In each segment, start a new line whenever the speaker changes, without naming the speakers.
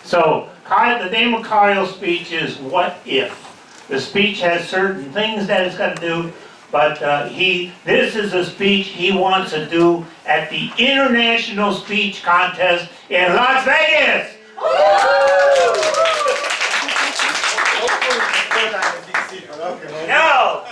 So, the name of Kyle's speech is What If? The speech has certain things that it's got to do, but this is a speech he wants to do at the International Speech Contest in Las Vegas. No!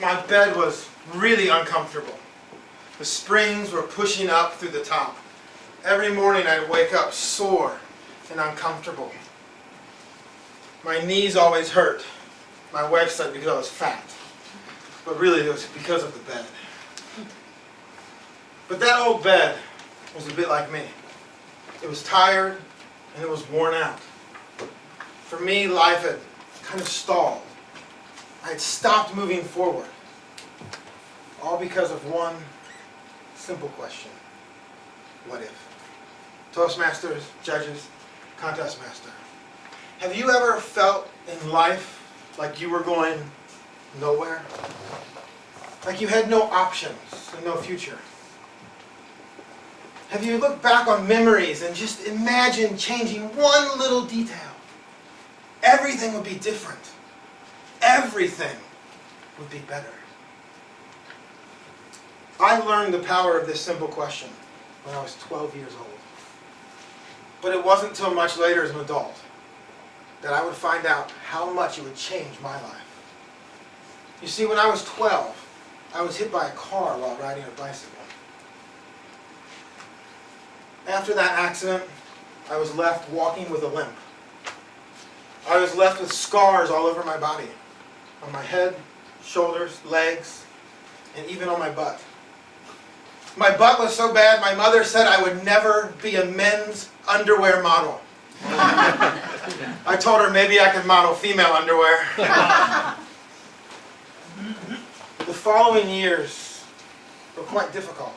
My bed was really uncomfortable. The springs were pushing up through the top. Every morning I'd wake up sore and uncomfortable. My knees always hurt. My wife said because I was fat. But really it was because of the bed. But that old bed was a bit like me. It was tired and it was worn out. For me, life had kind of stalled. I had stopped moving forward. All because of one simple question. What if? Toastmasters, judges, contest master. Have you ever felt in life like you were going nowhere? Like you had no options and no future? Have you looked back on memories and just imagined changing one little detail? Everything would be different. Everything would be better. I learned the power of this simple question when I was 12 years old. But it wasn't until much later as an adult that I would find out how much it would change my life. You see, when I was 12, I was hit by a car while riding a bicycle. After that accident, I was left walking with a limp. I was left with scars all over my body, on my head, shoulders, legs, and even on my butt. My butt was so bad, my mother said I would never be a men's underwear model. I told her maybe I could model female underwear. The following years were quite difficult.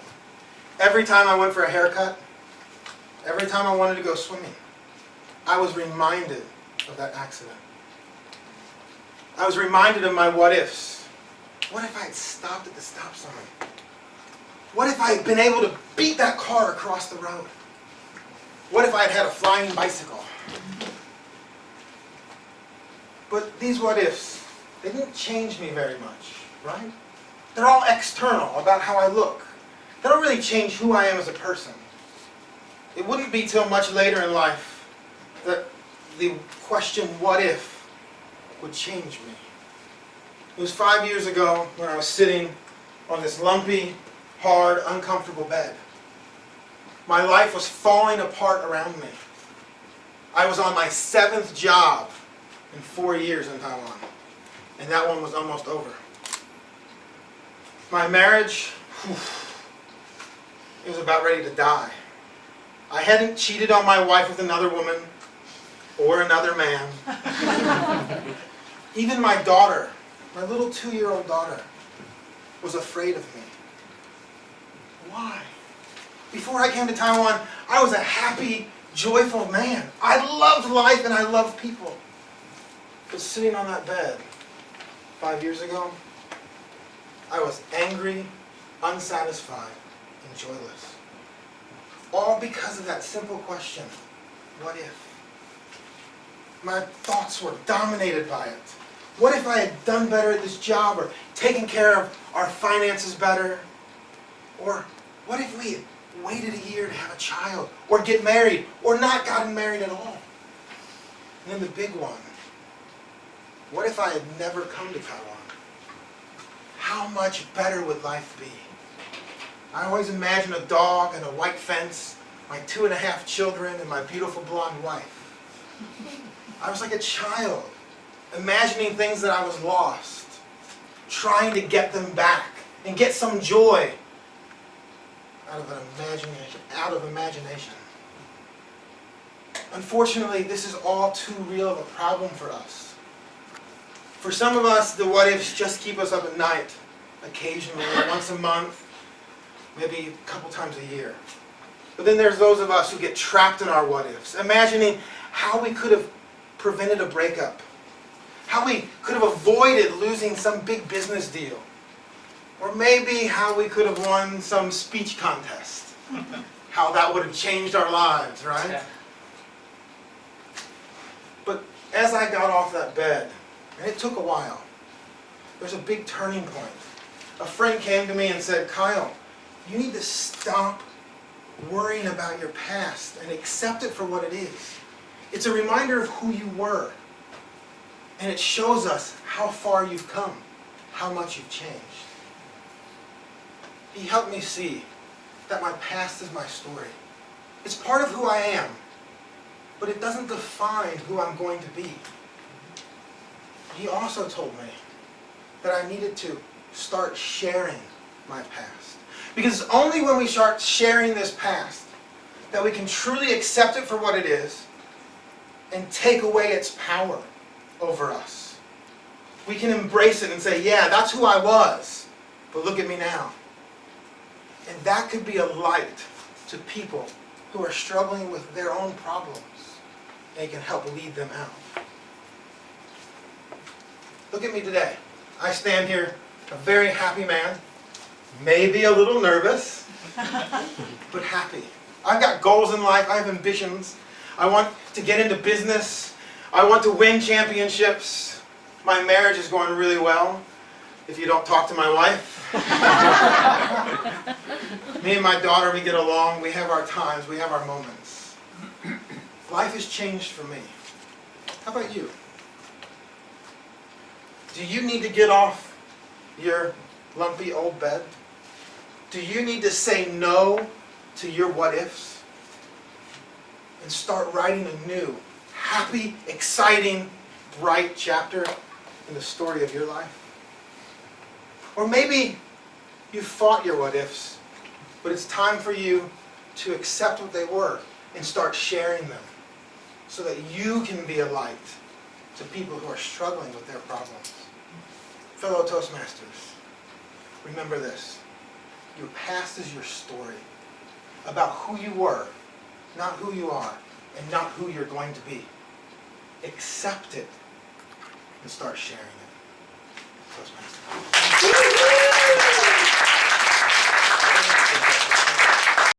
Every time I went for a haircut, every time I wanted to go swimming, I was reminded of that accident. I was reminded of my what ifs. What if I had stopped at the stop sign? What if I had been able to beat that car across the road? What if I had had a flying bicycle? But these what ifs, they didn't change me very much, right? They're all external, about how I look. They don't really change who I am as a person. It wouldn't be till much later in life that the question, what if, would change me. It was 5 years ago when I was sitting on this lumpy, hard, uncomfortable bed. My life was falling apart around me. I was on my 7th job in 4 years in Taiwan, and that one was almost over. My marriage, it was about ready to die. I hadn't cheated on my wife with another woman or another man. Even my daughter, my little 2-year-old daughter, was afraid of me. Why? Before I came to Taiwan, I was a happy, joyful man. I loved life and I loved people. But sitting on that bed 5 years ago, I was angry, unsatisfied, and joyless. All because of that simple question, what if? My thoughts were dominated by it. What if I had done better at this job, or taken care of our finances better? Or what if we had waited a year to have a child, or get married, or not gotten married at all? And then the big one, what if I had never come to Taiwan? How much better would life be? I always imagine a dog and a white fence, my 2.5 children, and my beautiful blonde wife. I was like a child, imagining things that I was lost, trying to get them back and get some joy out of imagination. Unfortunately, this is all too real of a problem for us. For some of us, the what-ifs just keep us up at night, occasionally, once a month, maybe a couple times a year. But then there's those of us who get trapped in our what-ifs, imagining how we could have prevented a breakup, how we could have avoided losing some big business deal, or maybe how we could have won some speech contest, how that would have changed our lives, right?
Yeah.
But as I got off that bed, and it took a while, there's a big turning point. A friend came to me and said, Kyle, you need to stop worrying about your past and accept it for what it is. It's a reminder of who you were. And it shows us how far you've come, how much you've changed. He helped me see that my past is my story. It's part of who I am, but it doesn't define who I'm going to be. He also told me that I needed to start sharing my past. Because it's only when we start sharing this past that we can truly accept it for what it is and take away its power over us. We can embrace it and say, yeah, that's who I was, but look at me now. And that could be a light to people who are struggling with their own problems, and it can help lead them out. Look at me today. I stand here a very happy man, maybe a little nervous, but happy. I've got goals in life, I have ambitions. I want to get into business. I want to win championships. My marriage is going really well, if you don't talk to my wife. Me and my daughter, we get along, we have our times, we have our moments. Life has changed for me. How about you? Do you need to get off your lumpy old bed? Do you need to say no to your what-ifs? And start writing a new, happy, exciting, bright chapter in the story of your life? Or maybe you fought your what-ifs, but it's time for you to accept what they were and start sharing them so that you can be a light to people who are struggling with their problems. Fellow Toastmasters, remember this. Your past is your story about who you were, not who you are, and not who you're going to be. Accept it and start sharing it. Toastmasters.